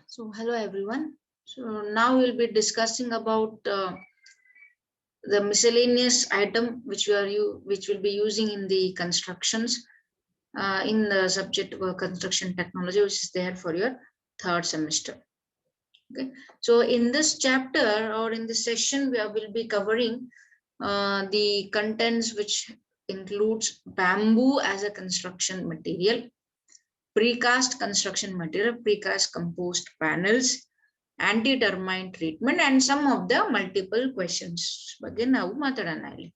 So hello everyone. So now we'll be discussing about the miscellaneous item which will be using in the constructions in the subject of construction technology, which is there for your third semester. Okay. So in this chapter or in this session, will be covering the contents which includes bamboo as a construction material, precast construction material, precast composed panels, anti-termite treatment, and some of the multiple questions. Again, now matadana.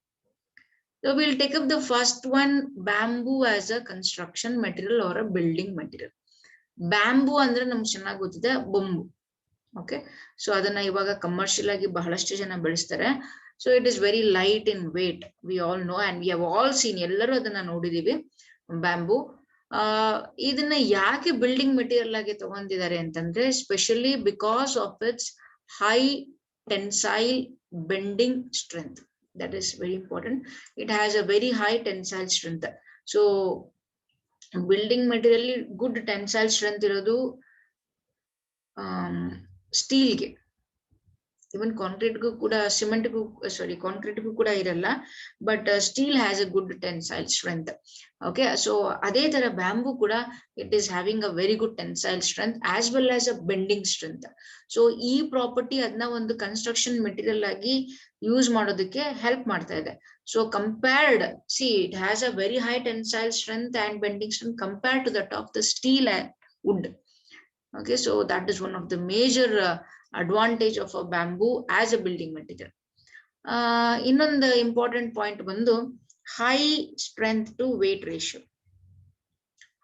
So we'll take up the first one, bamboo as a construction material or a building material. Bamboo ಅಂದ್ರೆ ನಮ್ಗೆ ಚೆನ್ನಾಗಿ ಗೊತ್ತಿದೆ ಬೊಂಬು. Okay, so ಅದನ್ನ ಇವಾಗ commercial ಆಗಿ ಬಹಳಷ್ಟು ಜನ ಬೆಳೆಸ್ತಾರೆ. So it is very light in weight. We all know and we have all seen, ಎಲ್ಲರೂ ಅದನ್ನ ನೋಡಿದೀವಿ bamboo. ಇದನ್ನ ಯಾಕೆ ಬಿಲ್ಡಿಂಗ್ ಮೆಟೀರಿಯಲ್ ಆಗಿ ತಗೊಂಡಿದ್ದಾರೆ ಅಂತಂದ್ರೆ specially because of it's high tensile bending strength. That is very important. It has a very high tensile strength. So building material good tensile strength irodu steel ge, even concrete gu kuda cement gu concrete gu kuda iralla, but steel has a good tensile strength. Okay, so adhe tara bamboo kuda it is having a very good tensile strength as well as a bending strength. So ee property adna ಒಂದು construction material agi use ಮಾಡೋದಕ್ಕೆ help ಮಾಡ್ತಾ ಇದೆ. So compared, see, it has a very high tensile strength and bending strength compared to that of the steel and wood. Okay, so that is one of the major advantage of a bamboo as a building material. Innondu important point bandu high strength to weight ratio.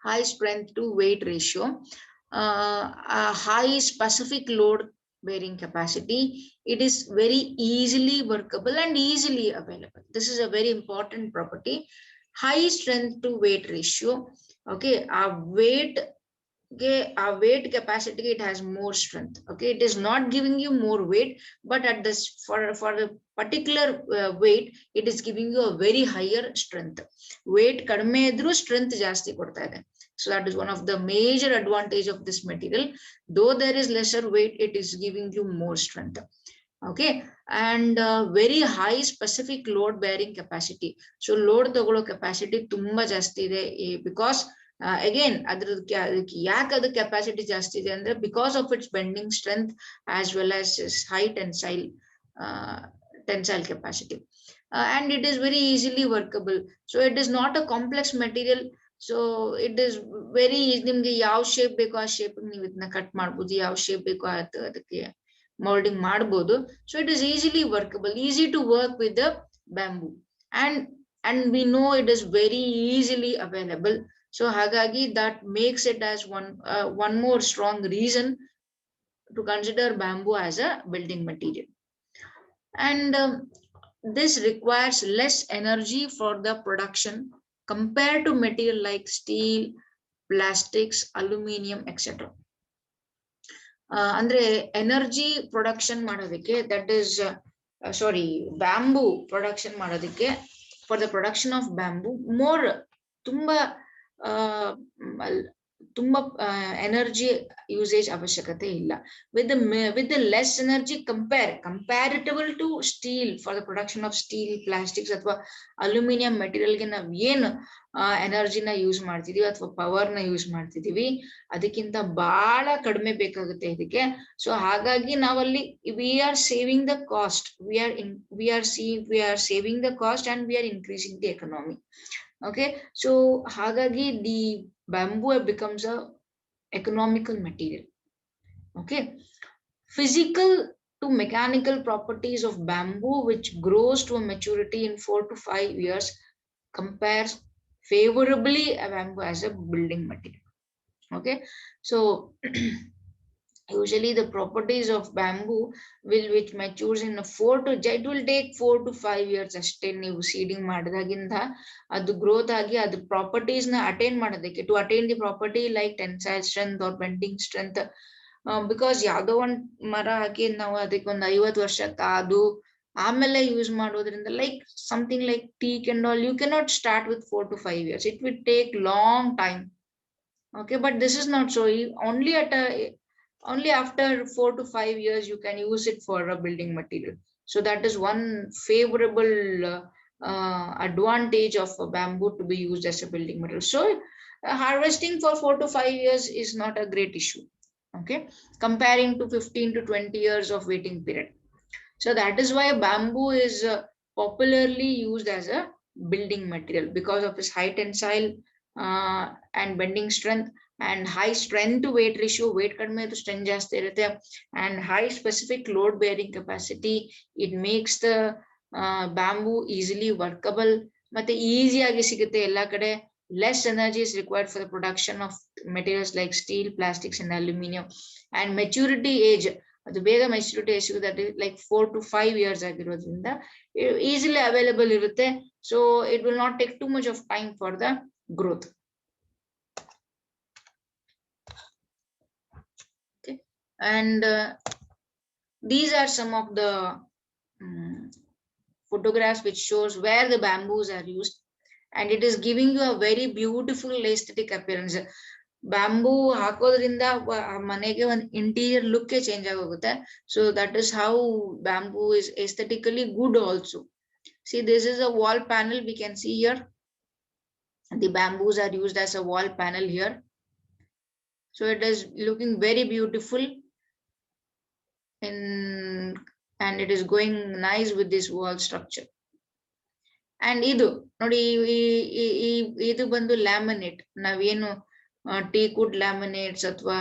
High strength to weight ratio, a high specific load bearing capacity. It is very easily workable and easily available. This is a very important property. High strength to weight ratio. Okay, our weight capacity, it has more strength. Okay, it is not giving you more weight, but at this for the particular weight, it is giving you a very higher strength. Weight kadme idru strength jaasti kodta ide. So that is one of the major advantage of this material. Though there is lesser weight, it is giving you more strength. Okay, and very high specific load bearing capacity. So load tagolo capacity tumba jaasti ide because again adradಕ್ಕೆ ಯಾಕೆ ಅದು capacity ಜಾಸ್ತಿ ಇದೆ ಅಂದ್ರೆ because of its bending strength as well as its high tensile capacity, and it is very easily workable. So it is not a complex material. So it is very easy. ನಿಮ್ಗೆ ಯಾವ shape ಬೇಕೋ ಆ shape ನೀವು ಇದನ್ನ cut ಮಾಡಬಹುದು, ಯಾವ shape ಬೇಕೋ ಅದಕ್ಕೆ molding ಮಾಡಬಹುದು. So it is easily workable, easy to work with the bamboo, and we know it is very easily available. So hagagi that makes it as one more strong reason to consider bamboo as a building material. And this requires less energy for the production compared to material like steel, plastics, aluminum, etc. Andre energy production ಮಾಡೋದಕ್ಕೆ, that is bamboo production ಮಾಡೋದಕ್ಕೆ, for the production of bamboo more ತುಂಬಾ energy usage avashyakate illa. With the less energy comparable to steel, for the production of steel, plastics athwa aluminum material ge nav ಏನು energy na use ಮಾಡ್ತಿದೀವಿ ಅಥವಾ power ನ use ಮಾಡ್ತಿದೀವಿ ಅದಕ್ಕಿಂತ ಬಹಳ ಕಡಿಮೆ ಬೇಕಾಗುತ್ತೆ ಇದಕ್ಕೆ. ಸೊ ಹಾಗಾಗಿ ನಾವಲ್ಲಿ we are saving the cost, we are saving the cost and we are increasing the economy. Okay, so hagagi the bamboo becomes a economical material. Okay, physical to mechanical properties of bamboo which grows to a maturity in 4 to 5 years compares favorably a bamboo as a building material. Okay, so usually the properties of bamboo which matures in it will take 4 to 5 years ಅಷ್ಟೇ. ನೀವು seeding ಮಾಡಿದಾಗಿಂದ ಅದು growth ಆಗಿ ಅದು properties ನ attain ಮಾಡೋದಕ್ಕೆ, to attain the property like tensile strength or bending strength, because ಯಾವ್ದೋ ಒಂದ್ ಮರ ಹಾಕಿ ನಾವು ಅದಕ್ಕೆ ಒಂದು 50 ವರ್ಷ ಕಾದು ಆಮೇಲೆ ಯೂಸ್ ಮಾಡೋದ್ರಿಂದ, like something like teak and all, you cannot start with 4 to 5 years. It will take long time. Okay, but this is not so. Only at only after 4 to 5 years you can use it for a building material. So that is one favorable advantage of bamboo to be used as a building material. So harvesting for 4 to 5 years is not a great issue, okay, comparing to 15 to 20 years of waiting period. So that is why bamboo is popularly used as a building material, because of its high tensile and bending strength and high strength to weight ratio. Weight kadme to strength ಜಾಸ್ತಿ ಇರುತ್ತೆ, and high specific load bearing capacity. It makes the bamboo easily workable, ಮತ್ತೆ easy ಆಗಿ ಸಿಗುತ್ತೆ ಎಲ್ಲ ಕಡೆ. Less energy is required for the production of materials like steel, plastics and aluminum. And maturity age, ಅದು ಬೇಗ maturity ಸಿಗುತ್ತೆ, that is like 4 to 5 years ಆಗಿರೋದ್ರಿಂದ easily available ಇರುತ್ತೆ. So it will not take too much of time for the growth. Okay, and these are some of the photographs which shows where the bamboos are used, and it is giving you a very beautiful aesthetic appearance. Bamboo ಹಾಕೋದ್ರಿಂದ ಮನೆಗೆ ಒಂದು interior look change ಆಗೋಗುತ್ತೆ. So that is how bamboo is aesthetically good also. See, this is a wall panel we can see here. The bamboos are used as a wall panel here. So it is looking very beautiful and it is going nice with this wall structure. And idu nodi idu bandu laminate. Navenu teak wood laminates athwa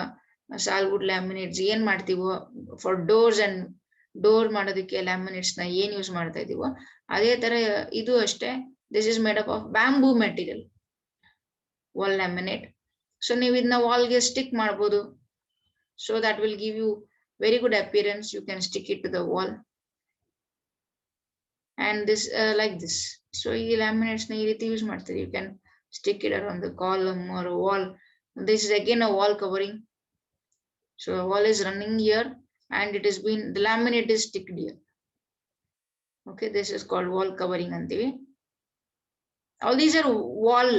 salwood laminates ಏನ್ ಮಾಡ್ತೀವೋ for doors and door ಮಾಡೋದಕ್ಕೆ laminates ನ ಏನ್ use ಮಾಡ್ತಾ ಇದೀವೋ ಅದೇ ತರ ಇದು ಅಷ್ಟೇ. This is made up of bamboo material, wall laminate. So ನೀವು ಇದನ್ನ ವಾಲ್ಗೆ ಸ್ಟಿಕ್ ಮಾಡಬಹುದು. So that will give you very good appearance. You can stick it to the wall and this like this. So ಈ laminates ನ ಈ ರೀತಿ use ಮಾಡ್ತೀರಿ. You can stick it around the column or a wall. This is again a wall covering. So a wall is running here and it has been, the laminate is sticked here. Okay, this is called wall covering antivi. All these are wall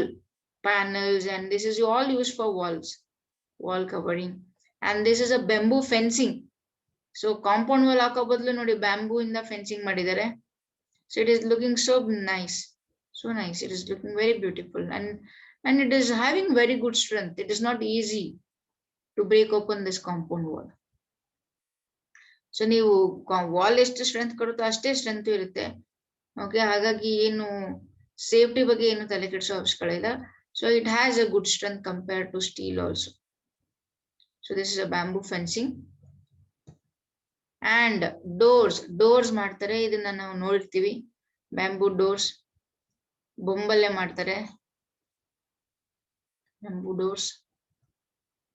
panels and this is all used for walls, wall covering. And this is a bamboo fencing. So compound wall hako badlu nodi bamboo inda fencing madidare. So it is looking so nice, so nice. It is looking very beautiful and it is having very good strength. It is not easy to break open this compound wall. So ನೀವು wall ಎಷ್ಟು strength ಕೊಡುತ್ತೋ ಅಷ್ಟೇ strength ಇರುತ್ತೆ. Okay, ಹಾಗಾಗಿ ಏನು safety ಬಗ್ಗೆ ಏನು ತಲೆ ಕೆಡಿಸೋ ಅವಶ್ಯಕತೆ. So it has a good strength compared to steel also. So this is a bamboo fencing. And doors ಮಾಡ್ತಾರೆ. ಇದನ್ನ ನಾವು ನೋಡಿರ್ತೀವಿ, ಬ್ಯಾಂಬೂ ಡೋರ್ಸ್. ಬೊಂಬಲ್ಲೇ ಮಾಡ್ತಾರೆ bamboo doors.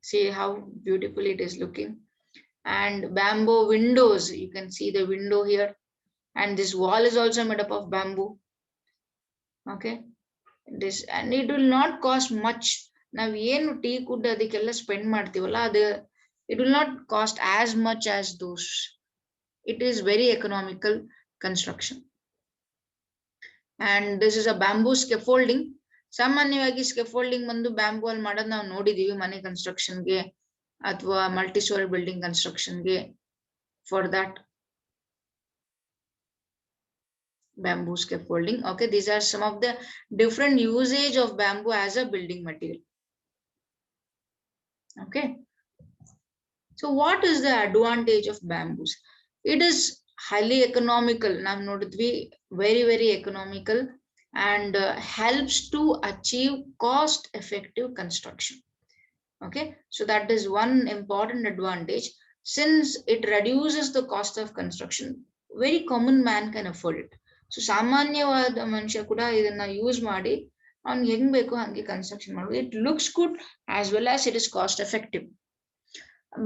See how beautiful it is looking. And bamboo windows, you can see the window here. And this wall is also made up of bamboo. Okay, this, and it will not cost much. Now ಏನು teak wood ಅದಕ್ಕೆಲ್ಲ spend ಮಾಡ್ತೀವಲ್ಲ, ಅದು it will not cost as much as those. It is very economical construction. And this is a bamboo scaffolding. ಸಾಮಾನ್ಯವಾಗಿ scaffolding ಬಂದು bamboo ಅಲ್ಲಿ ಮಾಡೋದು ನಾವು ನೋಡಿದೀವಿ ಮನೆ ಕನ್ಸ್ಟ್ರಕ್ಷನ್ಗೆ ಅಥವಾ ಮಲ್ಟಿ ಸ್ಟೋರಿ ಬಿಲ್ಡಿಂಗ್ ಕನ್ಸ್ಟ್ರಕ್ಷನ್ಗೆ. For that bamboo scaffolding. Okay, these are some of the different usage of bamboo as a building material. Okay, so what is the advantage of bamboos? It is highly economical. ನಾವು ನೋಡಿದ್ವಿ, very economical and helps to achieve cost effective construction. Okay, so that is one important advantage. Since it reduces the cost of construction, very common man can afford it. So ಸಾಮಾನ್ಯವಾದ ಮನುಷ್ಯ ಕೂಡ ಇದನ್ನ use ಮಾಡಿ ಅವ್ನಿಗೆ ಹೆಂಗ್ ಬೇಕು ಹಂಗೆ construction ಮಾಡೋದು. It looks good as well as it is cost effective.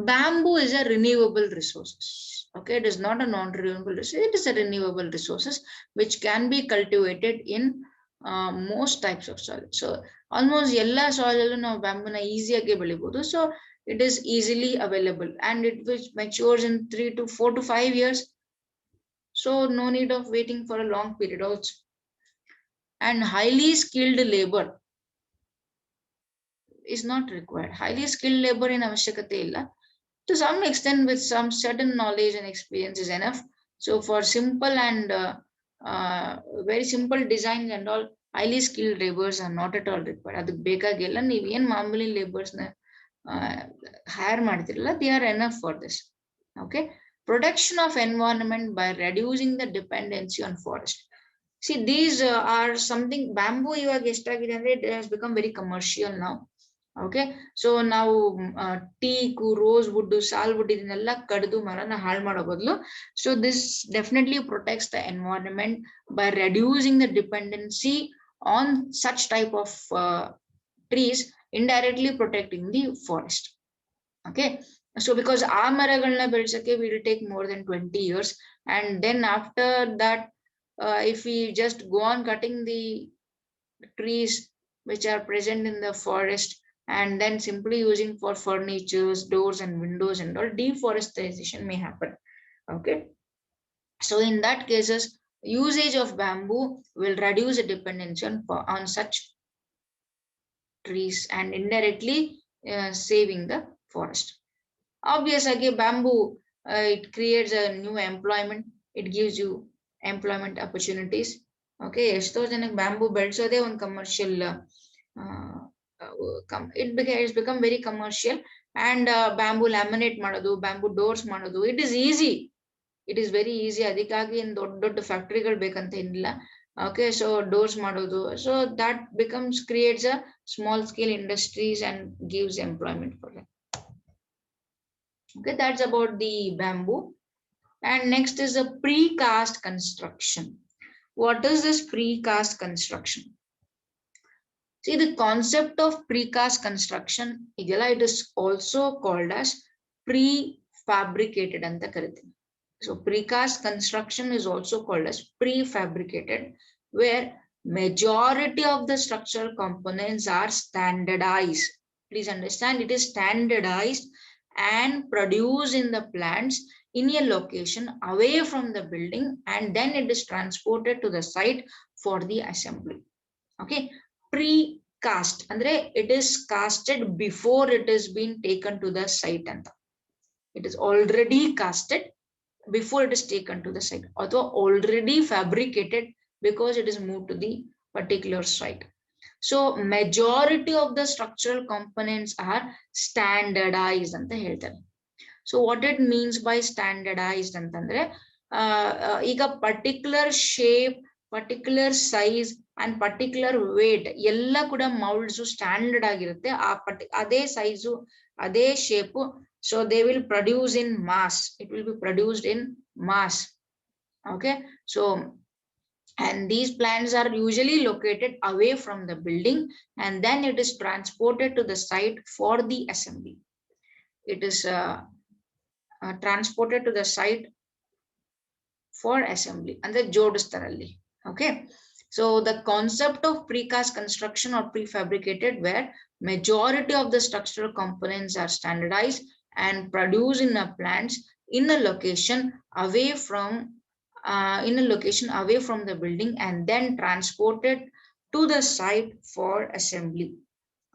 Bamboo is a renewable resources. Okay, it is not a non-renewable resource. It is a renewable resources which can be cultivated in most types of soil. So almost ಎಲ್ಲ soil ಅಲ್ಲೂ ನಾವು ಬ್ಯಾಂಬೂನ ಈಸಿಯಾಗಿ ಬೆಳಿಬಹುದು. So it is easily available and it which matures in 3 to 4 to 5 years. So no need of waiting for a long period also. And highly skilled labor is not required. Highly skilled labor in ಅವಶ್ಯಕತೆ ಇಲ್ಲ. To some extent, with some certain knowledge and experience is enough. So for simple and very simple designs and all, highly skilled laborers are not at all required. ಅದಕ್ಕೆ ಬೇಕಾಗಿಲ್ಲ, ನೀವು ಏನ್ ಮಾಮೂಲಿ ಲೇಬರ್ಸ್ನ hire ಮಾಡ್ತಿರಲ್ಲ, they are enough for this. Okay, protection of environment by reducing the dependency on forest. See, these are something. Bamboo ಇವಾಗ ಎಷ್ಟಾಗಿದೆ ಅಂದ್ರೆ it has become very commercial now. Okay, so ನಾವು ಟೀಕು, ರೋಸ್ ವುಡ್, ಸಾಲ್ wood ಇದನ್ನೆಲ್ಲ ಕಡಿದು ಮರನ ಹಾಳು ಮಾಡೋ ಬದಲು, so this definitely protects the environment by reducing the dependency on such type of trees, indirectly protecting the forest. Okay, so because ಆ ಮರಗಳನ್ನ ಬೆಳೆಸಕ್ಕೆ will take more than 20 years, and then after that if we just go on cutting the trees which are present in the forest and then simply using for furnitures, doors and windows and all, deforestation may happen. Okay, so in that cases, usage of bamboo will reduce the dependency on such trees and indirectly saving the forest. Obviously, bamboo it creates a new employment. It gives you employment opportunities. Okay, ಎಷ್ಟೋ ಜನಕ್ಕೆ bamboo ಬೆಳೆಸೋದೇ ಒಂದು commercial, it's become very commercial. And bamboo laminate ಮಾಡೋದು, bamboo doors ಮಾಡೋದು, it is easy. It is very easy. ಅದಕ್ಕಾಗಿ ಏನು ದೊಡ್ಡ ದೊಡ್ಡ ಫ್ಯಾಕ್ಟರಿಗಳು ಬೇಕಂತ ಏನಿಲ್ಲ. Okay, so doors ಮಾಡೋದು, so that creates a small scale industries and gives employment for them. Okay, that's about the bamboo. And next is a precast construction. What is this precast construction? See, the concept of precast construction, it is also called as prefabricated anta karitini. So precast construction is also called as prefabricated, where majority of the structural components are standardized. Please understand, it is standardized and produced in the plants in a location away from the building, and then it is transported to the site for the assembly. Okay, precast andre it is casted before it is being taken to the site anta. It is already casted before it is taken to the site, or already fabricated because it is moved to the particular site. So majority of the structural components are standardized anta ಹೇಳ್ತಾರೆ. So what it means by standardized ಅಂತಂದ್ರೆ ಈಗ particular shape, particular size and particular weight ಎಲ್ಲ ಕೂಡ molds standard ಆಗಿರುತ್ತೆ. ಅದೇ size, ಅದೇ shape, so they will produce in mass. It will be produced in mass. Okay, so and these plants are usually located away from the building, and then it is transported to the site for the assembly. It is transported to the site for assembly and the jodistaralli. Okay, so the concept of precast construction or prefabricated, where majority of the structural components are standardized and produced in a plants in a location away from the building, and then transported to the site for assembly.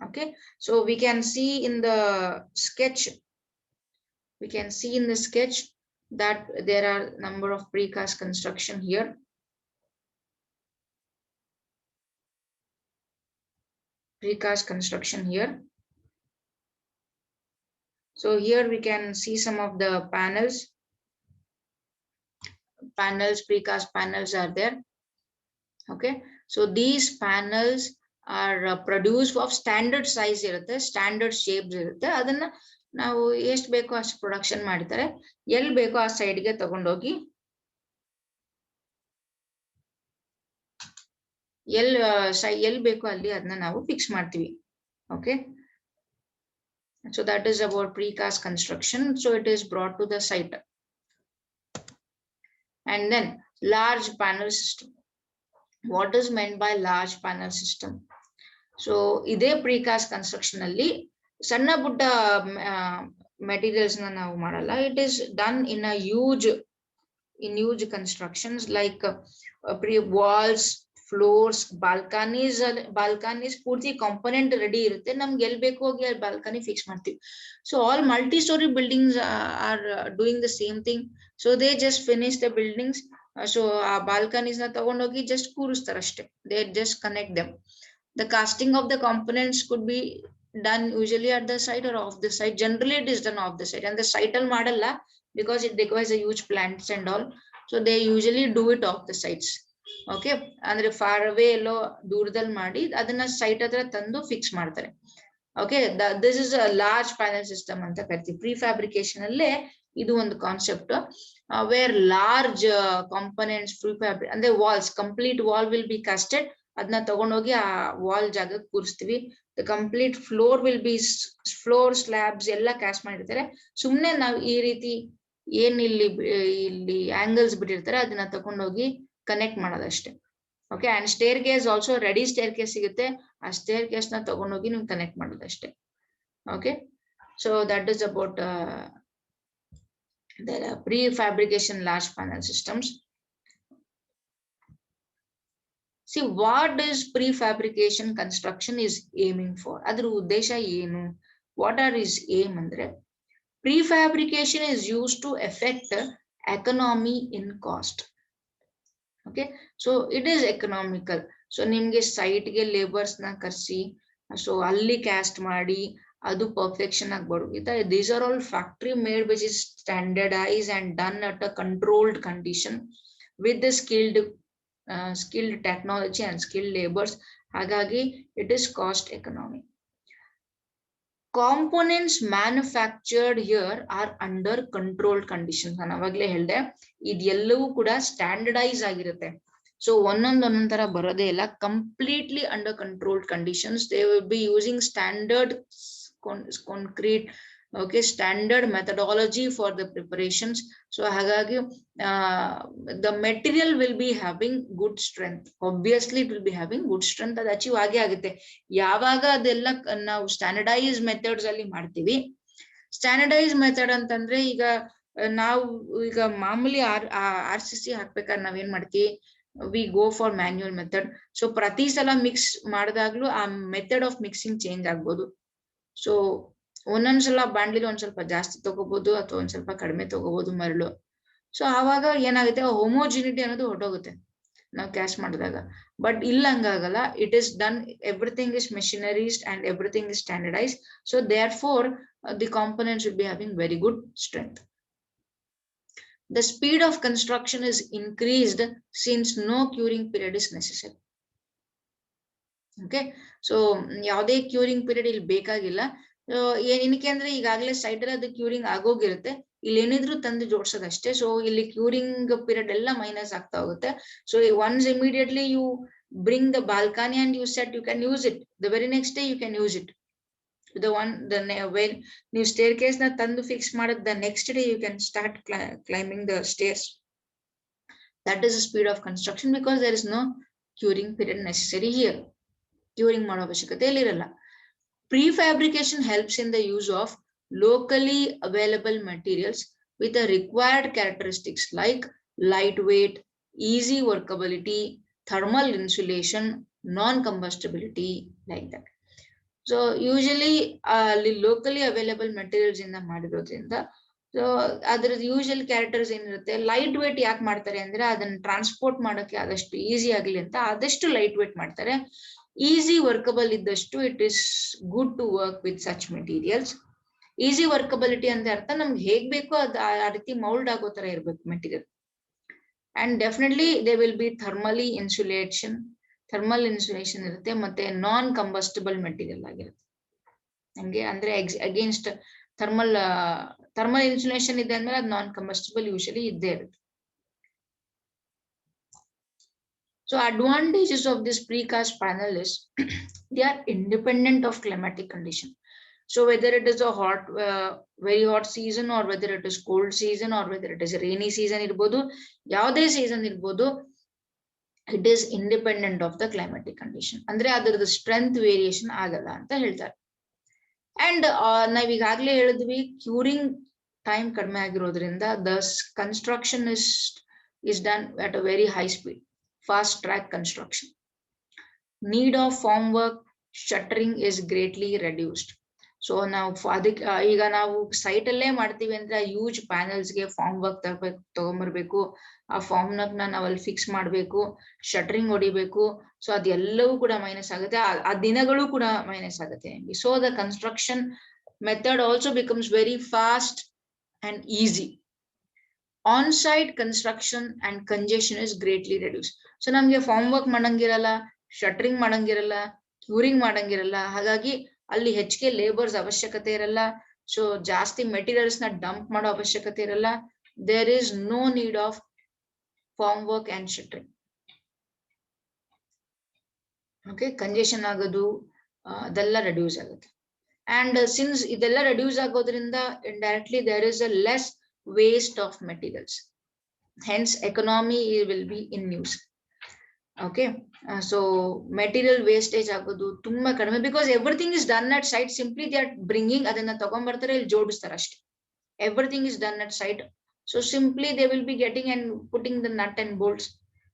Okay, so we can see in the sketch, that there are number of precast construction here. Precast construction here. So here we can see some of the panels, precast panels are there. Okay, so these panels are produced of standard size irutte, standard shapes irutte. ಅದನ್ನ ನಾವು ಎಷ್ಟು ಬೇಕೋ ಅಷ್ಟು production ಮಾಡ್ತಾರೆ. ಎಲ್ಲಿ ಬೇಕೋ ಆ ಸೈಡ್ಗೆ ತಗೊಂಡೋಗಿ ಎಲ್ಲಿ ಬೇಕೋ ಅಲ್ಲಿ ಅದನ್ನ ನಾವು ಫಿಕ್ಸ್ ಮಾಡ್ತೀವಿ. Okay, so that is about precast construction. So it is brought to the site. And then large panel system. What is meant by large panel system? So ide precast construction alli ಸಣ್ಣ ಪುಟ್ಟ materials na ನಾವು ಮಾಡಲ್ಲ. It is done in a huge constructions like walls, floors, balconies ಪೂರ್ತಿ component ready ಇರುತ್ತೆ, ನಮ್ಗೆ ಎಲ್ ಬೇಕು ಹೋಗಿ ಅಲ್ಲಿ ಬಾಲ್ಕನಿ ಫಿಕ್ಸ್ ಮಾಡ್ತೀವಿ. So all multi storey buildings are doing the same thing. So they just finish the buildings. So ಆ balconies ನ ತಗೊಂಡೋಗಿ ಜಸ್ಟ್ ಕೂರಿಸ್ತಾರೆ ಅಷ್ಟೇ. They just connect them. The casting of the components could be done usually at the site or off the site. Generally it is done off the site, and the site al ಮಾಡಲ್ಲ because it requires a huge plants and all. So they usually do it off the sites. Okay, ಅಂದ್ರೆ far away ಎಲ್ಲೋ ದೂರದಲ್ಲಿ ಮಾಡಿ ಅದನ್ನ site ಹತ್ರ ತಂದು fix ಮಾಡ್ತಾರೆ. Okay, this is a large panel system ಅಂತ ಕರಿತೀವಿ. ಪ್ರಿಫ್ಯಾಬ್ರಿಕೇಶನ್ ಅಲ್ಲೇ ಇದು ಒಂದು concept, where large components prefabric ಅಂದ್ರೆ walls, complete wall will be casted. ಅದನ್ನ ತಗೊಂಡೋಗಿ ಆ ವಾಲ್ ಜಾಗಕ್ಕೆ ಕೂರಿಸ್ತೀವಿ. The complete floor will be, floor slabs ಎಲ್ಲ ಕ್ಯಾಸ್ಟ್ ಮಾಡಿರ್ತಾರೆ. ಸುಮ್ನೆ ನಾವು ಈ ರೀತಿ ಏನ್ ಇಲ್ಲಿ ಆಂಗಲ್ಸ್ ಬಿಟ್ಟಿರ್ತಾರೆ ಅದನ್ನ ತಗೊಂಡೋಗಿ ಕನೆಕ್ಟ್ ಮಾಡೋದಷ್ಟೇ. Okay, and staircase also ready staircase ಸಿಗುತ್ತೆ, ಆ ಸ್ಟೇರ್ ಕೇಸ್ ನ ತಗೊಂಡೋಗಿ ನೀವು ಕನೆಕ್ಟ್ ಮಾಡೋದಷ್ಟೇ. Okay, so that is about the prefabrication large panel systems. See, what is prefabrication construction is aiming for? Adru uddesha enu? What are its aim andre? Prefabrication is used to affect economy in cost. Okay, so it is economical. So nimge site ge labors na karsi, so alli cast ಮಾಡಿ ಅದು perfection ಆಗ್ಬಾರ್ದು. These are all factory made which is standardized and done at a controlled condition with the skilled technology and skilled labors. Hagagi it is cost economy. Components manufactured here are under controlled conditions. ನಾನು ಅವಾಗಲೇ ಹೇಳಿದೆ ಇದೆಲ್ಲವೂ ಕೂಡ standardise ಆಗಿರುತ್ತೆ. So ಒಂದೊಂದ್ ತರ ಬರೋದೇ ಇಲ್ಲ, completely under controlled conditions. They will be using standard concrete, okay, standard methodology for the preparations. So hagagi the material will be having good strength. Obviously it will be having good strength. ಅದು achieve ಆಗೇ ಆಗುತ್ತೆ ಯಾವಾಗ ಅದೆಲ್ಲ ನಾವು standardise methods ಅಲ್ಲಿ ಮಾಡ್ತೀವಿ. Standardise method ಅಂತಂದ್ರೆ ಈಗ ನಾವು ಈಗ ಮಾಮೂಲಿ RCC ಹಾಕ್ಬೇಕಾದ್ರೆ ನಾವೇನ್ ಮಾಡ್ತೀವಿ, we go for manual method. So ಪ್ರತಿ ಸಲ ಮಿಕ್ಸ್ ಮಾಡಿದಾಗ್ಲೂ ಆ ಮೆಥಡ್ ಆಫ್ ಮಿಕ್ಸಿಂಗ್ ಚೇಂಜ್ ಆಗ್ಬೋದು. ಸೊ ಒಂದೊಂದ್ಸಲ ಬಾಂಡ್ಲಿಲಿ ಒಂದ್ ಸ್ವಲ್ಪ ಜಾಸ್ತಿ ತಗೋಬಹುದು ಅಥವಾ ಒಂದ್ ಸ್ವಲ್ಪ ಕಡಿಮೆ ತಗೋಬಹುದು ಮರಳು. ಸೊ ಆವಾಗ ಏನಾಗುತ್ತೆ, ಹೋಮೋಜಿನಿಟಿ ಅನ್ನೋದು ಹೊರಟೋಗುತ್ತೆ ನಾವು ಕ್ಯಾಶ್ ಮಾಡಿದಾಗ. ಬಟ್ ಇಲ್ಲ ಹಂಗಾಗಲ್ಲ, it is done, everything is machineries and everything is standardise. So therefore the components will be having very good strength. The speed of construction is increased since no curing period is necessary. Okay, so ಯಾವುದೇ curing period ಇಲ್ಲಿ ಬೇಕಾಗಿಲ್ಲ. ಏನಕ್ಕೆ ಅಂದ್ರೆ ಈಗಾಗಲೇ site ಅಲ್ಲಿ ಅದು curing ಆಗೋಗಿರುತ್ತೆ, ಇಲ್ಲಿ ಏನಿದ್ರು ತಂದು ಜೋಡ್ಸೋದಷ್ಟೇ. ಸೊ ಇಲ್ಲಿ ಕ್ಯೂರಿಂಗ್ ಪೀರಿಯಡ್ ಎಲ್ಲ ಮೈನಸ್ ಆಗ್ತಾ ಹೋಗುತ್ತೆ. So once immediately you bring the balcony and you set, you can use it the very next day, you can use it. ನೀವು ಸ್ಟೇರ್ ಕೇಸ್ ನ ತಂದು ಫಿಕ್ಸ್ ಮಾಡಿದ the next day you can start climbing the stairs. That is the speed of construction because there is no curing period necessary here. Curing ಮಾಡೋ ಅವಶ್ಯಕತೆ ಇರಲ್ಲ. Prefabrication helps in the use of locally available materials with the required characteristics like lightweight, easy workability, thermal insulation, non-combustibility, like that. So usually locally available materials ಇಂದ ಮಾಡಿರೋದ್ರಿಂದ so ಅದ್ರ usual characters ಏನಿರುತ್ತೆ, light weight ಯಾಕೆ ಮಾಡ್ತಾರೆ ಅಂದ್ರೆ ಅದನ್ನ transport ಮಾಡೋಕೆ ಆದಷ್ಟು ಈಸಿ ಆಗ್ಲಿ ಅಂತ ಆದಷ್ಟು ಲೈಟ್ ವೇಟ್ ಮಾಡ್ತಾರೆ. ಈಸಿ ವರ್ಕಬಲ್ ಇದ್ದಷ್ಟು it is good to work with such materials. Easy workability ಅಂತ ಅರ್ಥ ನಮ್ಗೆ ಹೇಗ್ ಬೇಕೋ ಅದು ಆ ರೀತಿ ಮೌಲ್ಡ್ ಆಗೋ ತರ ಇರ್ಬೇಕು material. And definitely they will be thermal insulation ಇರುತ್ತೆ, ಮತ್ತೆ ನಾನ್ ಕಂಬಸ್ಟಿಬಲ್ ಮೆಟೀರಿಯಲ್ ಆಗಿರುತ್ತೆ. ಹಂಗೆ ಅಂದ್ರೆ ಅಗೇನ್ಸ್ಟ್ ಥರ್ಮಲ್ ಇನ್ಸುಲೇಷನ್ ಇದೆ ಅಂದ್ರೆ ಅದು ನಾನ್ ಕಂಬಸ್ಟಿಬಲ್ ಯೂಶಲಿ ಇದ್ದೇ ಇರುತ್ತೆ. So advantages of this precast panel is they are independent of climatic condition. So whether it is a hot, very hot season, or whether it is cold season, or whether it is a rainy season, irbodu yavade season irbodu, it is independent of the climatic condition. Andre adarada strength variation agalla anta ಹೇಳ್ತಾರೆ. And ನಾವ್ ಈಗಾಗಲೇ ಹೇಳಿದ್ವಿ curing time ಕಡಿಮೆ ಆಗಿರೋದ್ರಿಂದ the construction is done at a very high speed. Fast track construction. need of formwork shuttering is greatly reduced. So ನಾವು ಅದಕ್ಕೆ ಈಗ ನಾವು ಸೈಟ್ ಅಲ್ಲೇ ಮಾಡ್ತೀವಿ ಅಂದ್ರೆ ಯೂಜ್ ಪ್ಯಾನಲ್ಸ್ ಗೆ ಫಾರ್ಮ್ ವರ್ಕ್ ತಗೊಂಡ್ಬರ್ಬೇಕು, ಆ ಫಾರ್ಮ್ ನಾವು ಅಲ್ಲಿ ಫಿಕ್ಸ್ ಮಾಡ್ಬೇಕು, ಶಟರಿಂಗ್ ಹೊಡಿಬೇಕು. ಸೊ ಅದೆಲ್ಲವೂ ಕೂಡ ಮೈನಸ್ ಆಗುತ್ತೆ, ಆ ದಿನಗಳು ಕೂಡ ಮೈನಸ್ ಆಗುತ್ತೆ. So the construction method also becomes very fast and easy. On site construction and congestion is greatly reduce. So ನಮ್ಗೆ ಫಾರ್ಮ್ ವರ್ಕ್ ಮಾಡಂಗಿರಲ್ಲ, ಶಟರಿಂಗ್ ಮಾಡಂಗಿರಲ್ಲ, ಕ್ಯೂರಿಂಗ್ ಮಾಡಂಗಿರಲ್ಲ, ಹಾಗಾಗಿ ಅಲ್ಲಿ ಹೆಚ್ಚಿಗೆ ಲೇಬರ್ಸ್ ಅವಶ್ಯಕತೆ ಇರಲ್ಲ. ಸೊ ಜಾಸ್ತಿ ಮೆಟೀರಿಯಲ್ಸ್ ನ ಡಂಪ್ ಮಾಡೋ ಅವಶ್ಯಕತೆ ಇರಲ್ಲ. There is no need of form work and shuttering. Okay, congestion ಆಗೋದು ಅದೆಲ್ಲ ರೆಡ್ಯೂಸ್ ಆಗುತ್ತೆ. ಅಂಡ್ ಸಿನ್ಸ್ ಇದೆಲ್ಲ ರೆಡ್ಯೂಸ್ ಆಗೋದ್ರಿಂದ indirectly there is a less waste of materials, hence economy will be in use. Okay, so material wastage agodu tumba kadime, because everything is done at site. Simply they are bringing adanna tagonbartare illi jodistare ashte. Everything is done at site, so simply they will be getting and putting the nut and bolts.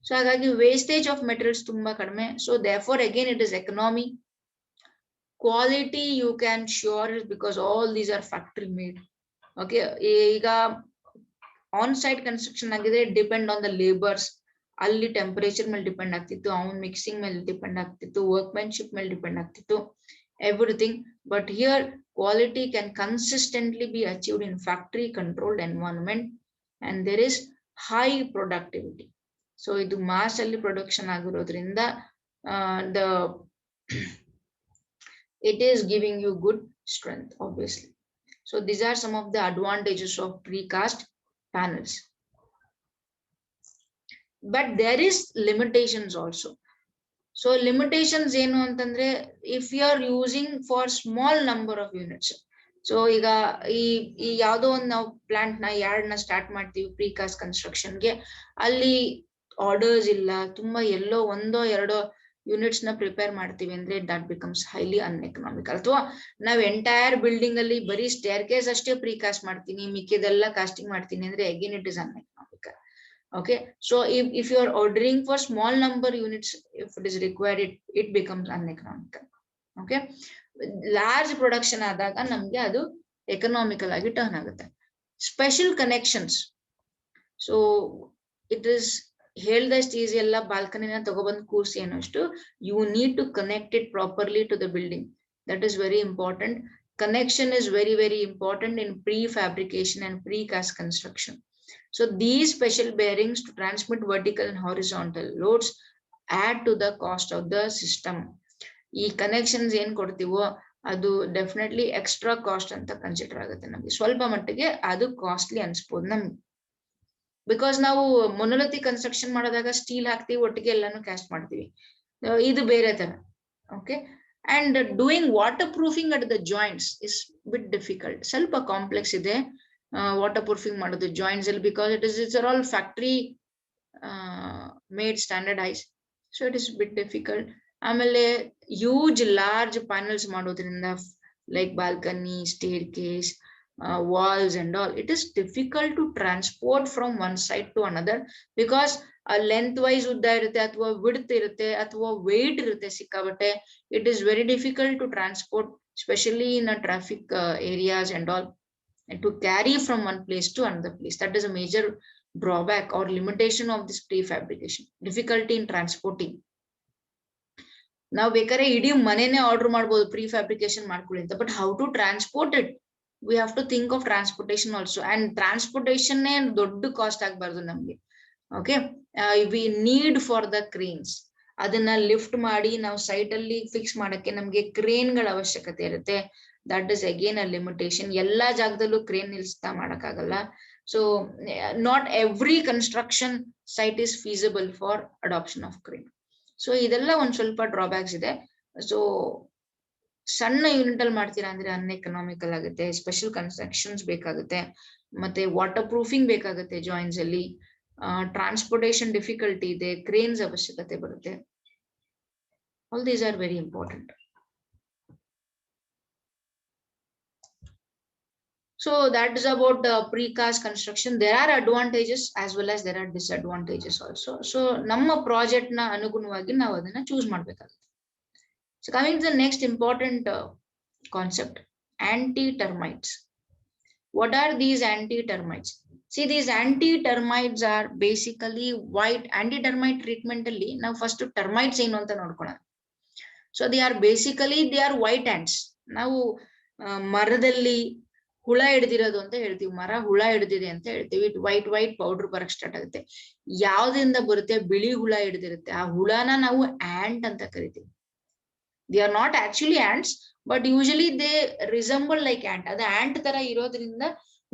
So hagagi wastage of materials tumba kadime. So therefore again it is economy. Quality you can sure it, because all these are factory made. Okay, ಈಗ on site construction ಆಗಿದೆ, depend on the labours. ಅಲ್ಲಿ temperature ಮೇಲೆ depend ಆಗ್ತಿತ್ತು, ಅವನ್ mixing ಮೇಲೆ depend ಆಗ್ತಿತ್ತು, workmanship ಮೇಲೆ depend ಆಗ್ತಿತ್ತು, everything. But here quality can consistently be achieved in factory controlled environment and there is high productivity. So ಇದು ಮಾಸ್ ಅಲ್ಲಿ ಪ್ರೊಡಕ್ಷನ್ ಆಗಿರೋದ್ರಿಂದ it is giving you good strength, obviously. So these are some of the advantages of precast panels. But there is limitations also. So limitations ಏನು ಅಂತಂದ್ರೆ, if you are using for small number of units. So ಈಗ ಈ ಯಾವುದೋ ಒಂದು ನಾವು plant ನ yard ನ start ಮಾಡ್ತೀವಿ ಪ್ರಿಕಾಸ್ಟ್ ಕನ್ಸ್ಟ್ರಕ್ಷನ್ ಗೆ, ಅಲ್ಲಿ ಆರ್ಡರ್ಸ್ ಇಲ್ಲ, ತುಂಬಾ ಎಲ್ಲೋ ಒಂದೋ ಎರಡೋ ಯೂನಿಟ್ಸ್ ನ ಪ್ರಿಪೇರ್ ಮಾಡ್ತೀವಿ ಅಂದ್ರೆ ದಟ್ ಬಿಕಮ್ಸ್ ಹೈಲಿ ಅನ್ಎಕನಾಮಿಕಲ್. ಅಥವಾ ನಾವ್ ಎಂಟೈರ್ ಬಿಲ್ಡಿಂಗ್ ಅಲ್ಲಿ ಬರೀ ಸ್ಟೇರ್ ಕೇಸ್ ಅಷ್ಟೇ ಪ್ರಿಕಾಸ್ಟ್ ಮಾಡ್ತೀನಿ, ಮಿಕ್ಕಿದೆಲ್ಲ ಕಾಸ್ಟಿಂಗ್ ಮಾಡ್ತೀನಿ ಅಂದ್ರೆ again it is uneconomical. Okay, so if you are ordering for small number units, if it is required, it becomes uneconomical. Okay, large production ಆದಾಗ ನಮ್ಗೆ ಅದು ಎಕನಾಮಿಕಲ್ ಆಗಿ ಟರ್ನ್ ಆಗುತ್ತೆ. Special connections. So it is ಹೇಳ್ದಷ್ಟು easy ಎಲ್ಲ ಬಾಲ್ಕನಿನ ತಗೊಬಂದು ಕೂರ್ಸಿ ಅನ್ನೋಷ್ಟು, you need to connect it properly to the building. That is very important. Connection is very, very important in prefabrication and precast construction. So these special bearings to transmit vertical and horizontal loads add to the cost of the system. ಈ connections ಏನ್ ಕೊಡ್ತೀವೋ ಅದು definitely extra cost ಅಂತ consider ಆಗುತ್ತೆ ನಮ್ಗೆ. ಸ್ವಲ್ಪ ಮಟ್ಟಿಗೆ ಅದು costly ಅನ್ಸ್ಬೋದು ನಮ್ಗೆ, ಬಿಕಾಸ್ ನಾವು ಮೊನೊಲಿಥಿಕ್ ಕನ್ಸ್ಟ್ರಕ್ಷನ್ ಮಾಡೋದಾಗ ಸ್ಟೀಲ್ ಹಾಕ್ತಿವಿ, ಒಟ್ಟಿಗೆ ಎಲ್ಲಾನು ಕ್ಯಾಸ್ಟ್ ಮಾಡ್ತೀವಿ. ಇದು ಬೇರೆ ತರ. Okay, and doing water proofing at the joints is bit difficult. ಸ್ವಲ್ಪ ಕಾಂಪ್ಲೆಕ್ಸ್ ಇದೆ ವಾಟರ್ ಪ್ರೂಫಿಂಗ್ ಮಾಡೋದು ಜಾಯಿಂಟ್ಸ್ ಅಲ್ಲಿ, because it's are all factory made standardise. So it is bit difficult. ಆಮೇಲೆ ಹ್ಯೂಜ್ ಲಾರ್ಜ್ ಪ್ಯಾನಲ್ಸ್ ಮಾಡೋದ್ರಿಂದ like balcony, stair case, walls and all, it is difficult to transport from one side to another, because lengthwise udda irutte athwa width irutte athwa weight irutte sikkabatte. It is very difficult to transport, especially in a traffic areas and all, and to carry from one place to another place. That is a major drawback or limitation of this prefabrication, difficulty in transporting. Now bekare idi manene order ಮಾಡಬಹುದು prefabrication ಮಾಡ್ಕೊಳ್ಳಿ ಅಂತ, but how to transport it, we have to think of transportation also, and transportation ne doddu cost agbardu namge. Okay, we need for the cranes, adanna lift ಮಾಡಿ ನಾವು site ಅಲ್ಲಿ fix ಮಾಡಕ್ಕೆ ನಮ್ಗೆ crane ಗಳ ಅವಶ್ಯಕತೆ ಇರುತ್ತೆ. that is again a limitation. ಎಲ್ಲಾ ಜಾಗದಲ್ಲೂ crane ನಿಲ್ಲಿಸ್ತಾ ಮಾಡಕ್ಕಾಗಲ್ಲ. So not every construction site is feasible for adoption of crane. So ಇದೆಲ್ಲ ಒಂದ್ ಸ್ವಲ್ಪ ಡ್ರಾಬ್ಯಾಕ್ಸ್ ಇದೆ. ಸೊ ಸಣ್ಣ ಯೂನಿಟ್ ಅಲ್ಲಿ ಮಾಡ್ತೀರಾ ಅಂದ್ರೆ ಅನ್ಎಕನಾಮಿಕಲ್ ಆಗುತ್ತೆ, ಸ್ಪೆಷಲ್ ಕನ್ಸ್ಟ್ರಕ್ಷನ್ಸ್ ಬೇಕಾಗುತ್ತೆ, ಮತ್ತೆ ವಾಟರ್ ಪ್ರೂಫಿಂಗ್ ಬೇಕಾಗುತ್ತೆ ಜಾಯಿಂಟ್ಸ್ ಅಲ್ಲಿ, ಟ್ರಾನ್ಸ್ಪೋರ್ಟೇಷನ್ ಡಿಫಿಕಲ್ಟಿ ಇದೆ, ಕ್ರೇನ್ಸ್ ಅವಶ್ಯಕತೆ ಬರುತ್ತೆ. All these are very important. So that is about precast construction. There are advantages as well as there are disadvantages also. So ನಮ್ಮ ಪ್ರಾಜೆಕ್ಟ್ ನ ಅನುಗುಣವಾಗಿ ನಾವು ಅದನ್ನ ಚೂಸ್ ಮಾಡ್ಬೇಕಾಗುತ್ತೆ. So coming to the next important concept, anti-termites. What are these anti-termites? See, these anti-termites are basically white anti-termite treatment alli now first termites ಏನು ಅಂತ ನೋಡ್ಕೊಳ್ಳೋಣ. So they are basically white ants. ನಾವು ಮರದಲ್ಲಿ ಹುಳ ಹಿಡಿದಿರೋದು ಅಂತ ಹೇಳ್ತೀವಿ, ಮರ ಹುಳ ಹಿಡಿದಿದೆ ಅಂತ ಹೇಳ್ತೀವಿ, ವೈಟ್ ಪೌಡರ್ ಬರಕ್ ಸ್ಟಾರ್ಟ್ ಆಗುತ್ತೆ. ಯಾವ್ದ್ರಿಂದ ಬರುತ್ತೆ? ಬಿಳಿ ಹುಳ ಹಿಡಿದಿರುತ್ತೆ, ಆ ಹುಳನ ನಾವು ಆಂಟ್ ಅಂತ ಕರಿತೀವಿ. They are not actually ants, but usually they resemble like ant. ಅದು ಆಂಟ್ ತರ ಇರೋದ್ರಿಂದ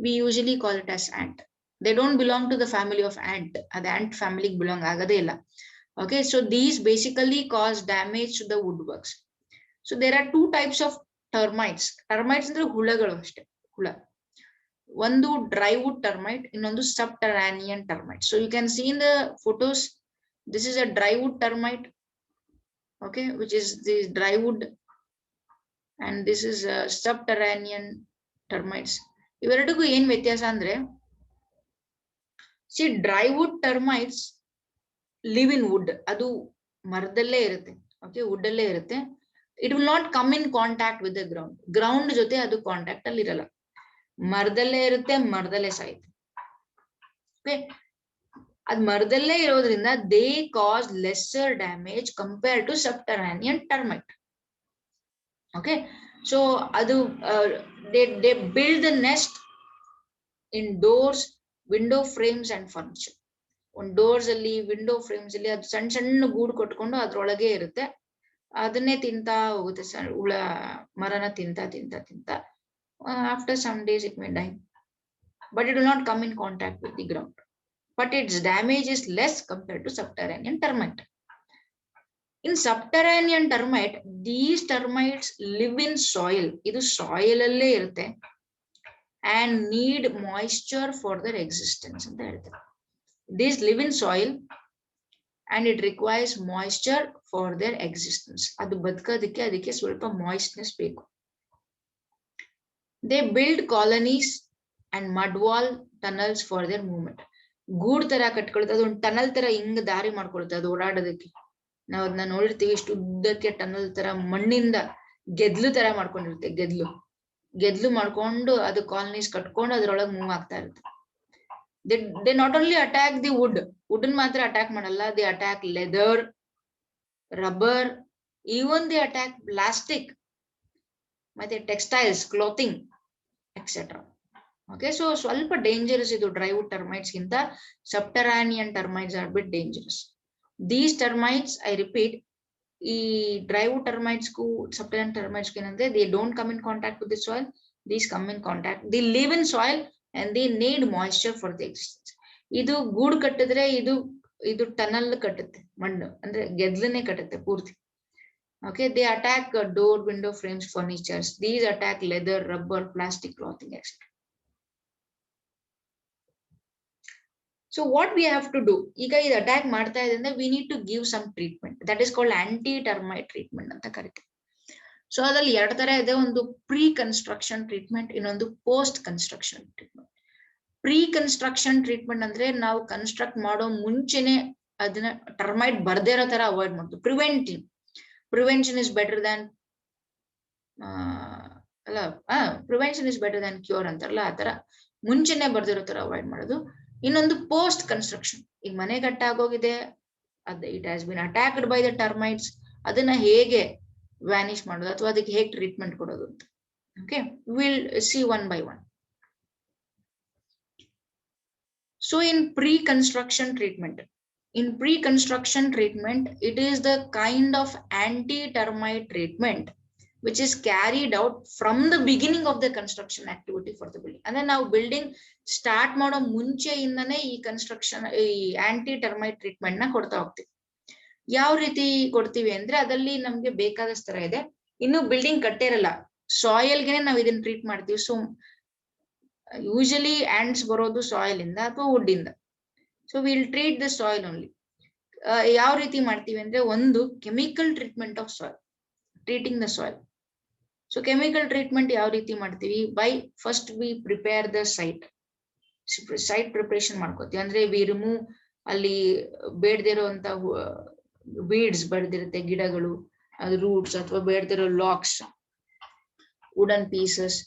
we usually call it as ant. They don't belong to the family of ant. The ant family belong agade illa. Okay, so these basically cause damage to the woodworks. So there are two types of termites. Termites andre hulagalu ashte, hula. One dry wood termite, innondu subterranean termite. So you can see in the photos, this is a dry wood termite, okay, which is the dry wood, and this is a subterranean termites. ಇವೆರಡಿಗೂ ಏನ್ ವ್ಯತ್ಯಾಸ ಅಂದ್ರೆ, see dry wood termites live in wood, ಅದು ಮರದಲ್ಲೇ ಇರುತ್ತೆ, okay, wood ಅಲ್ಲೇ ಇರುತ್ತೆ. It will not come in contact with the ground. Ground ಜೊತೆ ಅದು ಕಾಂಟ್ಯಾಕ್ಟ್ ಅಲ್ಲಿ ಇರಲ್ಲ, ಮರದಲ್ಲೇ ಇರುತ್ತೆ, ಮರದಲ್ಲೇ ಸಾಯುತ್ತೆ. ಓಕೆ, ಅದ್ ಮರದಲ್ಲೇ ಇರೋದ್ರಿಂದ they cause lesser damage compare to subterranean termite. Okay, so adu they build the nest in doors, window frames and furniture. On doors alli, window frames alli adu ಸಣ್ಣ ಗೂಡು ಕಟ್ಕೊಂಡು ಅದರೊಳಗೆ ಇರುತ್ತೆ, ಅದನ್ನೇ ತಿಂತಾ ಹೋಗುತ್ತೆ, ಹುಳ ಮರನ ತಿಂತಾ after some days it may die, but it will not come in contact with the ground, but its damage is less compared to subterranean termite. In subterranean termite, these termites live in soil. Idu soil alle irutte and need moisture for their existence anta ಹೇಳ್ತಾರೆ. These live in soil and it requires moisture for their existence. adu ಬದುಕೋದಕ್ಕೆ ಅದಕ್ಕೆ ಸ್ವಲ್ಪ moistness ಬೇಕು. They build colonies and mud wall tunnels for their movement. ಗೂಡು ತರ ಕಟ್ಕೊಳುತ್ತೆ, ಅದು ಒಂದು tunnel ತರ ಹಿಂಗ್ ದಾರಿ ಮಾಡ್ಕೊಳುತ್ತೆ ಅದು ಓಡಾಡೋದಕ್ಕೆ. ನಾವ್ ಅದನ್ನ ನೋಡಿರ್ತೀವಿ, ಇಷ್ಟು ಉದ್ದಕ್ಕೆ ಟನಲ್ ತರ ಮಣ್ಣಿಂದ ಗೆದ್ಲು ತರ ಮಾಡ್ಕೊಂಡಿರುತ್ತೆ, ಗೆದ್ಲು ಮಾಡ್ಕೊಂಡು ಅದು ಕಾಲನೀಸ್ ಕಟ್ಕೊಂಡು ಅದ್ರೊಳಗೆ ಮೂವ್ ಆಗ್ತಾ ಇರುತ್ತೆ. They not only attack the wood ಮಾತ್ರ ಅಟ್ಯಾಕ್ ಮಾಡಲ್ಲ, they attack leather, rubber, even they attack plastic, ಮತ್ತೆ textiles, clothing etcetera. Okay, so ಸ್ವಲ್ಪ ಡೇಂಜರಸ್ ಇದು ಡ್ರೈ ವುಡ್ ಟರ್ಮೈಟ್ಸ್ ಗಿಂತ. Subterranean termites are bit dangerous. These termites, I repeat, dry wood termites ku subterranean termites ku enante, they don't come in contact with the soil. These come in contact, they live in soil and they need moisture for the existence. Idu ಗೂಡು ಕಟ್ಟಿದ್ರೆ ಇದು tunnel ಕಟ್ಟುತ್ತೆ, ಮಣ್ಣು ಅಂದ್ರೆ ಗೆದ್ಲನೆ ಕಟ್ಟುತ್ತೆ ಪೂರ್ತಿ. Okay, they attack door, window frames, furnitures. These attack leather, rubber, plastic, clothing, etc. So what we have to do, ಈಗ ಇದು attack ಮಾಡ್ತಾ ಇದೆ ಅಂದ್ರೆ we need to give some treatment, that is called anti-termite treatment ಅಂತ ಕರಿತೀವಿ. So ಅದ್ರಲ್ಲಿ ಎರಡು ತರ ಇದೆ, ಒಂದು ಪ್ರೀ ಕನ್ಸ್ಟ್ರಕ್ಷನ್ ಟ್ರೀಟ್ಮೆಂಟ್, ಇನ್ನೊಂದು post construction treatment. Pre construction treatment ಅಂದ್ರೆ ನಾವು ಕನ್ಸ್ಟ್ರಕ್ಟ್ ಮಾಡೋ ಮುಂಚೆನೆ ಅದನ್ನ ಟರ್ಮೈಟ್ ಬರ್ದೇ ಇರೋ ತರ ಅವಾಯ್ಡ್ ಮಾಡೋದು. Prevention is better than prevention is better than cure ಅಂತಾರಲ್ಲ, ಆ ತರ ಮುಂಚೆನೆ ಬರ್ದಿರೋ ತರ ಅವಾಯ್ಡ್ ಮಾಡೋದು. ಇನ್ನೊಂದು ಪೋಸ್ಟ್ ಕನ್ಸ್ಟ್ರಕ್ಷನ್, ಈಗ ಮನೆ ಕಟ್ಟಾಗೋಗಿದೆ, it has been attacked by the termites, ಅದನ್ನ ಹೇಗೆ ವ್ಯಾನಿಶ್ ಮಾಡೋದು ಅಥವಾ ಅದಕ್ಕೆ ಹೇಗೆ ಟ್ರೀಟ್ಮೆಂಟ್ ಕೊಡೋದು ಅಂತ. Okay, will see one by one. So in pre construction treatment, it is the kind of anti-termite treatment which is carried out from the beginning of the construction activity for the building. And then now building start ಮಾಡೋ ಮುಂಚೆಯಿಂದನೇ ಈ construction, ಈ aunty termite treatment ನ ಕೊಡ್ತಾ ಹೋಗ್ತೀವಿ. ಯಾವ ರೀತಿ ಕೊಡ್ತೀವಿ ಅಂದ್ರೆ ಅದರಲ್ಲಿ ನಮ್ಗೆ ಬೇಕಾದಷ್ಟು ತರ ಇದೆ. ಇನ್ನು ಬಿಲ್ಡಿಂಗ್ ಕಟ್ಟಿರಲ್ಲ, ಸಾಯಿಲ್ಗೆನೆ ನಾವು ಇದನ್ನ ಟ್ರೀಟ್ ಮಾಡ್ತೀವಿ. ಸೊ ಯೂಶಲಿ ಆಂಟ್ಸ್ ಬರೋದು ಸಾಯಿಲ್ ಇಂದ ಅಥವಾ ವುಡ್ ಇಂದ. So will treat the soil only. ಯಾವ ರೀತಿ ಮಾಡ್ತೀವಿ ಅಂದ್ರೆ, ಒಂದು chemical treatment of soil, treating the soil. So chemical treatment ಯಾವ ರೀತಿ ಮಾಡ್ತೀವಿ, by first we prepare the site preparation ಮಾಡ್ಕೋತೀವಿ. ಅಂದ್ರೆ ವಿ ರಿಮೂವ್ ಅಲ್ಲಿ ಬೇಡದಿರುವಂತ ವೀಡ್ಸ್ ಬೆಳೆದಿರುತ್ತೆ, ಗಿಡಗಳು, ರೂಟ್ಸ್ ಅಥವಾ ಬೇಡದಿರೋ logs, wooden pieces,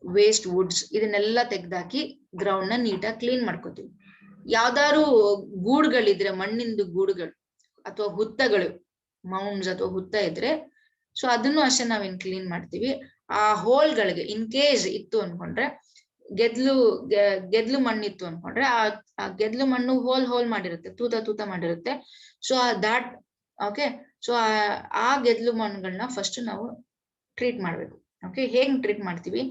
waste woods ಇದನ್ನೆಲ್ಲ ತೆಗ್ದಾಕಿ ಗ್ರೌಂಡ್ ನ ನೀಟಾಗಿ ಕ್ಲೀನ್ ಮಾಡ್ಕೋತೀವಿ. ಯಾವ್ದಾದ್ರು ಗೂಡುಗಳಿದ್ರೆ, ಮಣ್ಣಿಂದು ಗೂಡುಗಳು ಅಥವಾ ಹುತ್ತಗಳು, ಮೌಂಡ್ಸ್ ಅಥವಾ ಹುತ್ತ ಇದ್ರೆ, ಸೊ ಅದನ್ನು ಅಷ್ಟೇ ನಾವೇನ್ ಕ್ಲೀನ್ ಮಾಡ್ತೀವಿ. ಆ ಹೋಲ್ಗಳಿಗೆ ಇನ್ ಕೇಸ್ ಇತ್ತು ಅನ್ಕೊಂಡ್ರೆ, ಗೆದ್ಲು ಮಣ್ಣಿತ್ತು ಅನ್ಕೊಂಡ್ರೆ, ಆ ಗೆದ್ಲು ಮಣ್ಣು ಹೋಲ್ ಮಾಡಿರುತ್ತೆ, ತೂತ ಮಾಡಿರುತ್ತೆ. ಸೊ ದಾಟ್ ಓಕೆ, ಸೊ ಆ ಗೆದ್ಲು ಮಣ್ಣುಗಳನ್ನ ಫಸ್ಟ್ ನಾವು ಟ್ರೀಟ್ ಮಾಡ್ಬೇಕು. ಓಕೆ, ಹೇಗ್ ಟ್ರೀಟ್ ಮಾಡ್ತೀವಿ?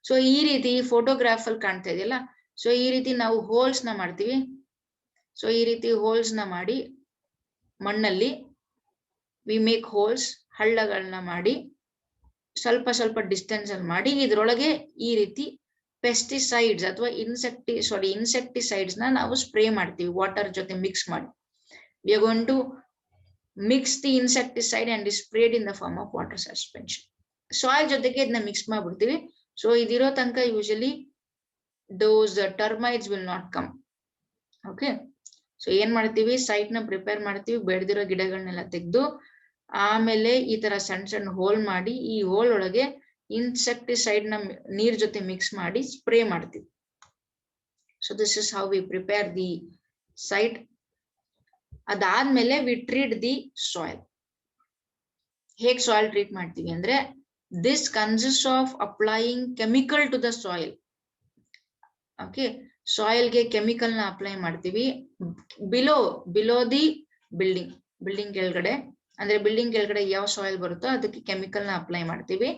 ಸೊ ಈ ರೀತಿ ಫೋಟೋಗ್ರಾಫ್ ಅಲ್ಲಿ ಕಾಣ್ತಾ ಇದೆಯಲ್ಲ, ಸೊ ಈ ರೀತಿ ನಾವು ಹೋಲ್ಸ್ ನ ಮಾಡ್ತೀವಿ. ಸೊ ಈ ರೀತಿ ಹೋಲ್ಸ್ ನ ಮಾಡಿ ಮಣ್ಣಲ್ಲಿ ವಿ ಮೇಕ್ ಹೋಲ್ಸ್, ಹಳ್ಳಗಳನ್ನ ಮಾಡಿ ಸ್ವಲ್ಪ ಡಿಸ್ಟೆನ್ಸ್ ಅಲ್ಲಿ ಮಾಡಿ ಇದ್ರೊಳಗೆ ಈ ರೀತಿ ಪೆಸ್ಟಿಸೈಡ್ಸ್ ಅಥವಾ ಇನ್ಸೆಕ್ಟಿಸೈಡ್ಸ್ ನ ನಾವು ಸ್ಪ್ರೇ ಮಾಡ್ತೀವಿ ವಾಟರ್ ಜೊತೆ ಮಿಕ್ಸ್ ಮಾಡಿ. We are going to mix the insecticide and is sprayed in the form of water suspension. Soil ಜೊತೆಗೆ ಇದನ್ನ ಮಿಕ್ಸ್ ಮಾಡ್ಬಿಡ್ತೀವಿ. ಸೊ ಇದಿರೋ ತನಕ usually those termites will not come. Okay, so ಏನ್ ಮಾಡ್ತೀವಿ, ಸೈಟ್ ನ ಪ್ರಿಪೇರ್ ಮಾಡ್ತೀವಿ, ಬೆಳೆದಿರೋ ಗಿಡಗಳನ್ನೆಲ್ಲ ತೆಗೆದು ಆಮೇಲೆ ಈ ತರ ಸಣ್ಣ ಹೋಲ್ ಮಾಡಿ ಈ ಹೋಲ್ ಒಳಗೆ ಇನ್ಸೆಕ್ಟಿಸೈಡ್ ನ ನೀರ್ ಜೊತೆ ಮಿಕ್ಸ್ ಮಾಡಿ ಸ್ಪ್ರೇ ಮಾಡ್ತೀವಿ. So this is how we prepare the site. ಅದಾದ್ಮೇಲೆ ವಿ ಟ್ರೀಟ್ ದಿ ಸಾಯಿಲ್. ಹೇಗ್ ಸಾಯಿಲ್ ಟ್ರೀಟ್ ಮಾಡ್ತೀವಿ ಅಂದ್ರೆ, this consist of applying chemical to the soil. Okay, ಸಾಯಿಲ್ಗೆ ಕೆಮಿಕಲ್ ನ ಅಪ್ಲೈ ಮಾಡ್ತೀವಿ ಬಿಲೋ ದಿ ಬಿಲ್ಡಿಂಗ್ ಕೆಳಗಡೆ. ಅಂದ್ರೆ ಬಿಲ್ಡಿಂಗ್ ಕೆಳಗಡೆ ಯಾವ ಸಾಯಿಲ್ ಬರುತ್ತೋ ಅದಕ್ಕೆ ಕೆಮಿಕಲ್ ನ ಅಪ್ಲೈ ಮಾಡ್ತೀವಿ.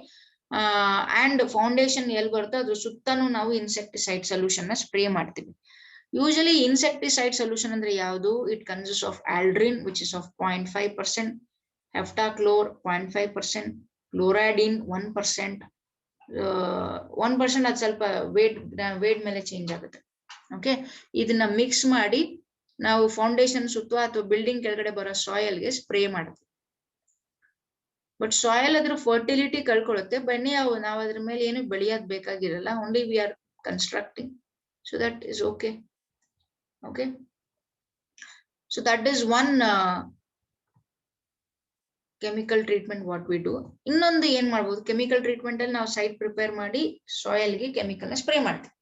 ಅಂಡ್ ಫೌಂಡೇಶನ್ ಎಲ್ಲಿ ಬರುತ್ತೋ ಅದ್ರ ಸುತ್ತನೂ ನಾವು ಇನ್ಸೆಕ್ಟಿಸೈಡ್ ಸೊಲ್ಯೂಷನ್ ನ ಸ್ಪ್ರೇ ಮಾಡ್ತೀವಿ. ಯೂಶಲಿ ಇನ್ಸೆಕ್ಟಿಸೈಡ್ ಸೊಲ್ಯೂಷನ್ ಅಂದ್ರೆ ಯಾವುದು? It consist of Aldrin which is of 0.5%, ಹೆಫ್ಟಾಕ್ಲೋರ್ 0.5%, ಕ್ಲೋರಾಡಿನ್ 1%. 1% ಅದು ಸ್ವಲ್ಪ ವೇಟ್ ಮೇಲೆ ಚೇಂಜ್ ಆಗುತ್ತೆ. ಓಕೆ, ಇದನ್ನ ಮಿಕ್ಸ್ ಮಾಡಿ ನಾವು ಫೌಂಡೇಶನ್ ಸುತ್ತ ಅಥವಾ ಬಿಲ್ಡಿಂಗ್ ಕೆಳಗಡೆ ಬರೋ ಸಾಯಿಲ್ಗೆ ಸ್ಪ್ರೇ ಮಾಡ್ತೀವಿ. ಬಟ್ ಸಾಯಿಲ್ ಅದ್ರ ಫರ್ಟಿಲಿಟಿ ಕಳ್ಕೊಳ್ಳುತ್ತೆ. ಬನ್ನಿ, ನಾವು ಅದ್ರ ಮೇಲೆ ಏನು ಬೆಳೆಯೋದ್ ಬೇಕಾಗಿರಲ್ಲ. Only we are constructing, so that is okay. Okay, so that is one chemical treatment what we do. ಇನ್ನೊಂದು ಏನ್ ಮಾಡ್ಬೋದು, ಕೆಮಿಕಲ್ ಟ್ರೀಟ್ಮೆಂಟ್ ಅಲ್ಲಿ ನಾವು ಸೈಟ್ ಪ್ರಿಪೇರ್ ಮಾಡಿ ಸಾಯಿಲ್ಗೆ ಕೆಮಿಕಲ್ ನ ಸ್ಪ್ರೇ ಮಾಡ್ತೀವಿ.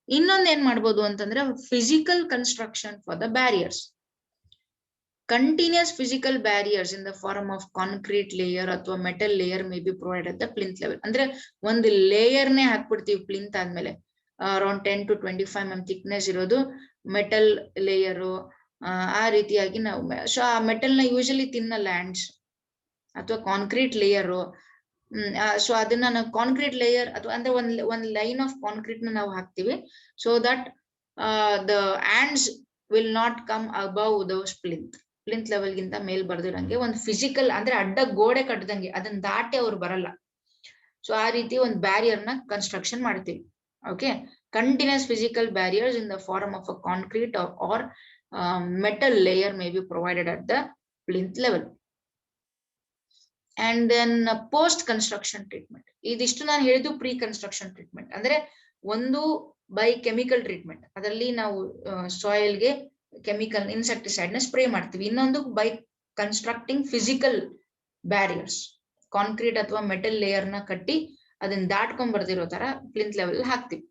ಇನ್ನೊಂದು ಏನ್ ಮಾಡ್ಬೋದು ಅಂತಂದ್ರೆ, physical construction for the barriers. Continuous physical barriers in the form of concrete layer ಅಥವಾ metal layer may be provided the plinth level. ಅಂದ್ರೆ ಒಂದು ಲೇಯರ್ನೇ ಹಾಕ್ಬಿಡ್ತೀವಿ ಪ್ಲಿಂತ್ ಆದ್ಮೇಲೆ, ಅರೌಂಡ್ 10 to 25 mm ಥಿಕ್ನೆಸ್ ಇರೋದು ಮೆಟಲ್ ಲೇಯರು. ಆ ರೀತಿಯಾಗಿ ನಾವು ಸೊ ಆ ಮೆಟಲ್ ನ ಯೂಶಲಿ ತಿನ್ನಲ್ಲ ಲ್ಯಾಂಡ್ಸ್ ಅಥವಾ ಕಾಂಕ್ರೀಟ್ ಲೇಯರು. ಸೊ ಅದನ್ನ ನಾವು ಕಾಂಕ್ರೀಟ್ ಲೇಯರ್ ಅಥವಾ ಅಂದ್ರೆ ಒಂದ್ ಲೈನ್ ಆಫ್ ಕಾಂಕ್ರೀಟ್ ನ ನಾವು ಹಾಕ್ತಿವಿ, so that the ants will not come above those plinth level ಗಿಂತ ಮೇಲ್ ಬರ್ದಿರಂಗೆ ಒಂದು ಫಿಸಿಕಲ್ ಅಂದ್ರೆ ಅಡ್ಡ ಗೋಡೆ ಕಟ್ಟದಂಗೆ ಅದನ್ನ ದಾಟಿ ಅವ್ರು ಬರಲ್ಲ. ಸೊ ಆ ರೀತಿ ಒಂದು ಬ್ಯಾರಿಯರ್ ನ ಕನ್ಸ್ಟ್ರಕ್ಷನ್ ಮಾಡ್ತೀವಿ. Okay, continuous physical barriers in the form of a concrete or metal layer may be provided at the plinth level. And then post construction treatment. ಇದಿಷ್ಟು ನಾನು ಹೇಳಿದ್ದು ಪ್ರೀ ಕನ್ಸ್ಟ್ರಕ್ಷನ್ ಟ್ರೀಟ್ಮೆಂಟ್. ಅಂದ್ರೆ ಒಂದು ಬೈ ಕೆಮಿಕಲ್ ಟ್ರೀಟ್ಮೆಂಟ್, ಅದರಲ್ಲಿ ನಾವು ಸಾಯಿಲ್ಗೆ chemical insecticide ನ spray ಮಾಡ್ತೀವಿ. ಇನ್ನೊಂದು by constructing physical barriers, concrete ಅಥವಾ ಮೆಟಲ್ ಲೇಯರ್ ನ ಕಟ್ಟಿ ಅದನ್ನ ದಾಟ್ಕೊಂಡ್ ಬರ್ದಿರೋ ತರ ಪ್ಲಿಂತ್ ಲೆವೆಲ್ ಹಾಕ್ತಿವಿ.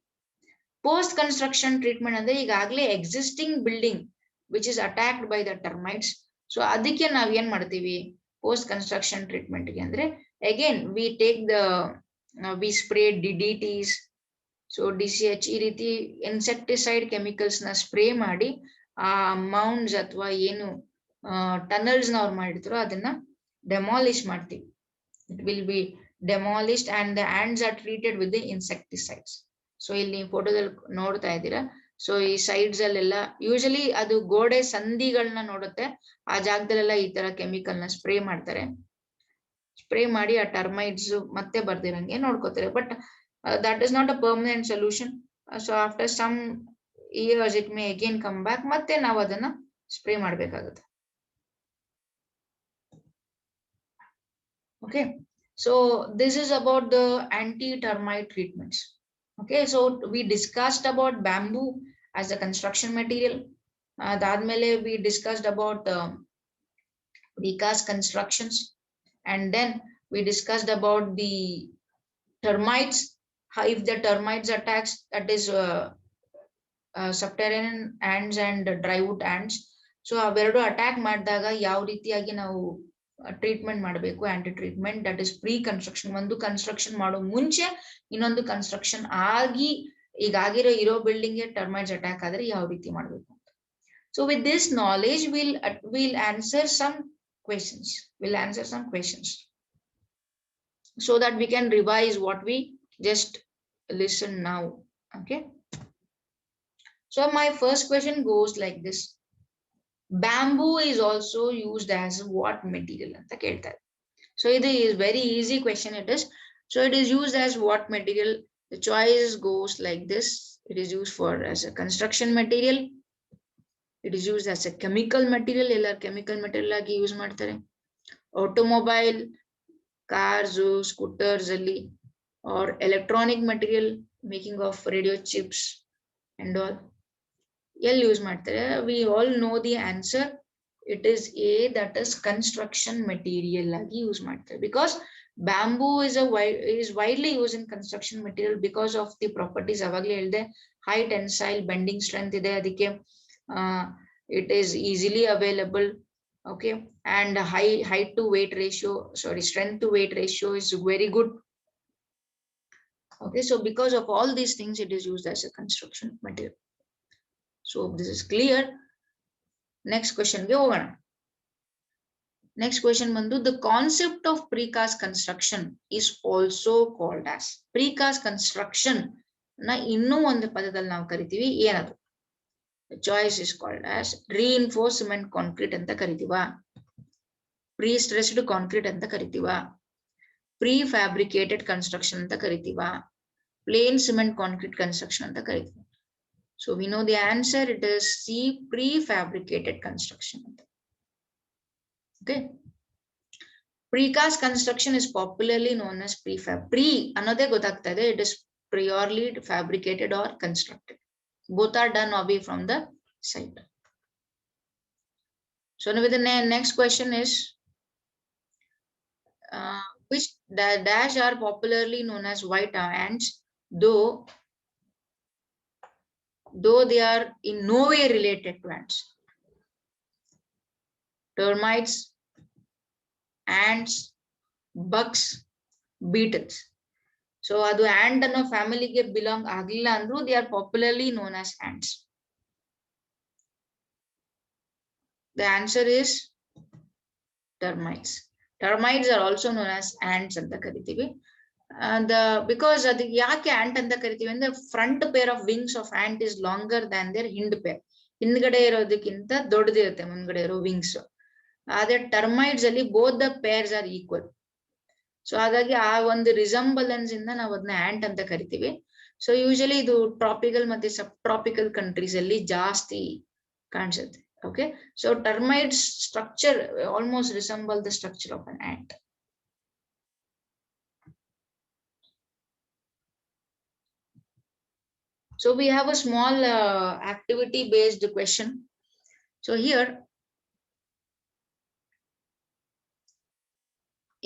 ಪೋಸ್ಟ್ ಕನ್ಸ್ಟ್ರಕ್ಷನ್ ಟ್ರೀಟ್ಮೆಂಟ್ ಅಂದ್ರೆ ಈಗಾಗಲೇ existing building which is attacked by the termites. So ಅದಕ್ಕೆ ನಾವ್ ಏನ್ ಮಾಡ್ತೀವಿ post construction treatment ಗೆ ಅಂದ್ರೆ, again we take the we spray DDTs, so DCH ಈ ರೀತಿ ಇನ್ಸೆಕ್ಟಿಸೈಡ್ ಕೆಮಿಕಲ್ಸ್ ನ ಸ್ಪ್ರೇ ಮಾಡಿ ಆ ಮೌಂಡ್ಸ್ ಅಥವಾ ಏನು ಟನಲ್ಸ್ ನ ಅವ್ರು ಮಾಡಿರ್ತಾರೋ ಅದನ್ನ ಡೆಮಾಲಿಶ್ ಮಾಡ್ತೀವಿ. It will be demolished and the ants are treated with the insecticides. So ಇಲ್ಲಿ ಫೋಟೋದಲ್ಲಿ ನೋಡ್ತಾ ಇದ್ದೀರಾ. ಸೊ ಈ ಸೈಡ್ಸ್ ಅಲ್ಲೆಲ್ಲ ಯೂಶಲಿ ಅದು ಗೋಡೆ ಸಂಧಿಗಳನ್ನ ನೋಡುತ್ತೆ, ಆ ಜಾಗದಲ್ಲೆಲ್ಲ ಈ ತರ ಕೆಮಿಕಲ್ ನ ಸ್ಪ್ರೇ ಮಾಡ್ತಾರೆ. ಸ್ಪ್ರೇ ಮಾಡಿ ಆ ಟರ್ಮೈಟ್ಸ್ ಮತ್ತೆ ಬರ್ದಿರಂಗೆ ನೋಡ್ಕೋತಾರೆ. But that is not a permanent solution. So after some years it may again come back, ಮತ್ತೆ ನಾವು ಅದನ್ನ ಸ್ಪ್ರೇ ಮಾಡ್ಬೇಕಾಗುತ್ತೆ. Okay, so this is about the anti termite treatments. Okay, so we discussed about bamboo as a construction material. Dadmele we discussed about precast constructions. And then we discussed about the termites. How if the termites attacks, that is subterranean ants and drywood ants. So ಅವೆರಡು attack ಮಾಡಿದಾಗ ಯಾವ ರೀತಿಯಾಗಿ ನಾವು treatment ಮಾಡಬೇಕು, anti treatment, that is pre construction. ಒಂದು construction ಮಾಡೋ ಮುಂಚೆ ಇನ್ನೊಂದು ಕನ್ಸ್ಟ್ರಕ್ಷನ್ ಆಗಿ ಈಗಾಗಿರೋ ಇರೋ ಬಿಲ್ಡಿಂಗ್ ಗೆ ಟರ್ಮೈಟ್ಸ್ ಅಟ್ಯಾಕ್ ಆದ್ರೆ ಯಾವ ರೀತಿ ಮಾಡಬೇಕು ಅಂತ. So with this knowledge we'll answer some questions so that we can revise what we just listen now. Okay, so my first question goes like this: bamboo is also used as what material anta keltare. So it is very easy question it is. So it is used as what material? The choice goes like this: it is used for as a construction material, it is used as a chemical material, ella chemical material agi use ಮಾಡ್ತಾರೆ, automobile, cars, scooters alli, or electronic material, making of radio chips and all. ಎಲ್ಲಿ use ಮಾಡ್ತಾರೆ? We all know the answer. It is A, that is construction material agi use ಮಾಡ್ತಾರೆ, because bamboo is widely used in construction material because of the properties avagಲೇ ಹೇಳಿದೆ. High tensile bending strength ಇದೆ ಅದಕ್ಕೆ, it is easily available. Okay, and height to weight ratio, sorry, strength to weight ratio is very good. Okay, so because of all these things it is used as a construction material. So this is clear. Next question ge hogana. Next question bandu, the concept of precast construction is also called as. Precast construction na innu ಒಂದು ಪದದಲ್ಲಿ ನಾವು ಕರಿತೀವಿ, ಏನದು? The choice is called as reinforced cement concrete anta karitiva, pre-stressed concrete anta karitiva, prefabricated construction anta karitiva, plain cement concrete construction anta karitiva. So we know the answer, it is C, prefabricated construction. Okay, precast construction is popularly known as prefab. Pre another godagta ide, it is priorly fabricated or constructed. Both are done away from the site. So now with the next question is, which dash are popularly known as white ants, though they are in no way related to ants? Termites, ants, bugs, beetles. So adu ant anno family ge belong agilla andru they are popularly known as ants. The answer is termites. Termites are also known as ants anta karitivi. And because adu yake ant anta karitivi ಅಂದ್ರೆ front pair of wings of ant is longer than their hind pair. ಹಿಂದ್ಗಡೆ ಇರೋದಕ್ಕಿಂತ ದೊಡ್ಡದಿರುತ್ತೆ ಮುಂದ್ಗಡೆ ಇರೋ wings. ಆದ್ರೆ termites ಅಲ್ಲಿ both the pairs are equal. So ಹಾಗಾಗಿ ಆ ಒಂದು ರಿಸಂಬಲೆನ್ಸ್ ಇಂದ ನಾವು ಅದನ್ನ ಆಂಟ್ ಅಂತ ಕರಿತೀವಿ. ಸೊ ಯೂಶಲಿ ಇದು ಟ್ರಾಪಿಕಲ್ ಮತ್ತೆ ಸಬ್ ಟ್ರಾಪಿಕಲ್ ಕಂಟ್ರೀಸ್ ಅಲ್ಲಿ ಜಾಸ್ತಿ ಕಾಣಿಸುತ್ತೆ. Okay, so termites structure almost resemble the structure of an ant. So we have a small activity based question. So here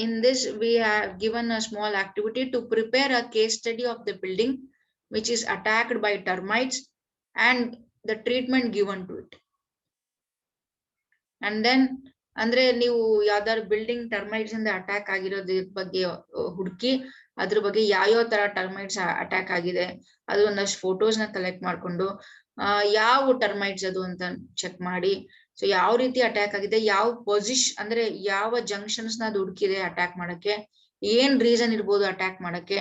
in this we have given a small activity to prepare a case study of the building which is attacked by termites and the treatment given to it. And then ಅಂದ್ರೆ ನೀವು ಯಾವ್ದಾದ್ರು building termites ಇಂದ attack ಆಗಿರೋದ್ರ ಬಗ್ಗೆ ಹುಡುಕಿ ಅದ್ರ ಬಗ್ಗೆ ಯಾವ ತರ ಟರ್ಮೈಟ್ಸ್ ಅಟ್ಯಾಕ್ ಆಗಿದೆ ಅದು ಒಂದಷ್ಟು ಫೋಟೋಸ್ ನ ಕಲೆಕ್ಟ್ ಮಾಡ್ಕೊಂಡು ಯಾವ ಟರ್ಮೈಟ್ಸ್ ಅದು ಅಂತ ಚೆಕ್ ಮಾಡಿ, ಸೊ ಯಾವ ರೀತಿ ಅಟ್ಯಾಕ್ ಆಗಿದೆ, ಯಾವ ಪೊಸಿಷನ್ ಅಂದ್ರೆ ಯಾವ ಜಂಕ್ಷನ್ಸ್ ನ ಅದು ಹುಡುಕಿದೆ ಅಟ್ಯಾಕ್ ಮಾಡಕ್ಕೆ, ಏನ್ ರೀಸನ್ ಇರ್ಬೋದು ಅಟ್ಯಾಕ್ ಮಾಡಕ್ಕೆ,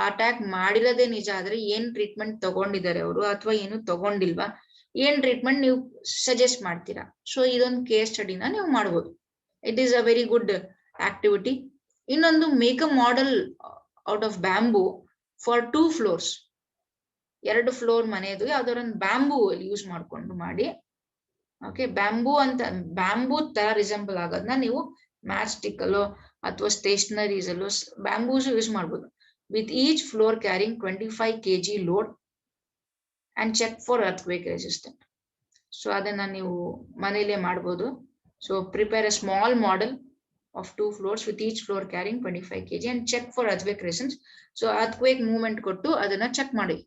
ಅಟ್ಯಾಕ್ ಮಾಡಿರೋದೇ ನಿಜ ಆದ್ರೆ ಏನ್ ಟ್ರೀಟ್ಮೆಂಟ್ ತಗೊಂಡಿದ್ದಾರೆ ಅವರು ಅಥವಾ ಏನು ತಗೊಂಡಿಲ್ವಾ, ಏನ್ ಟ್ರೀಟ್ಮೆಂಟ್ ನೀವು ಸಜೆಸ್ಟ್ ಮಾಡ್ತೀರಾ. ಸೊ ಇದೊಂದು ಕೇಸ್ ಸ್ಟಡಿನ ನೀವು ಮಾಡ್ಬೋದು. It is a very good activity. ಇನ್ನೊಂದು make a model out of bamboo for 2 floors. 2 floor ಮನೆಯದು ಯಾವ್ದಾರ ಒಂದು ಬ್ಯಾಂಬೂ ಯೂಸ್ ಮಾಡ್ಕೊಂಡು ಮಾಡಿ. ಓಕೆ, ಬ್ಯಾಂಬೂ ತರ ರಿಸೆಂಬಲ್ ಆಗೋದನ್ನ ನೀವು ಮ್ಯಾಚ್ ಸ್ಟಿಕ್ ಅಲ್ಲೋ ಅಥವಾ ಸ್ಟೇಷನರೀಸ್ ಅಲ್ಲೋ ಬ್ಯಾಂಬೂಸ್ ಯೂಸ್ ಮಾಡ್ಬೋದು. With each floor carrying 25 kg load and check for earthquake resistant. So ಅದನ್ನ ನೀವು ಮನೆಯಲ್ಲೇ ಮಾಡ್ಬೋದು. So prepare a small model of 2 floors with each floor carrying 25 kg and check for earthquake resistance. So earthquake movement kottu adana check ಮಾಡಿ.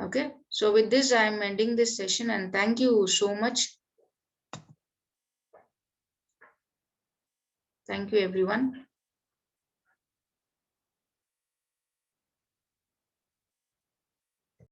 Okay, so with this I am ending this session and thank you so much. Thank you everyone.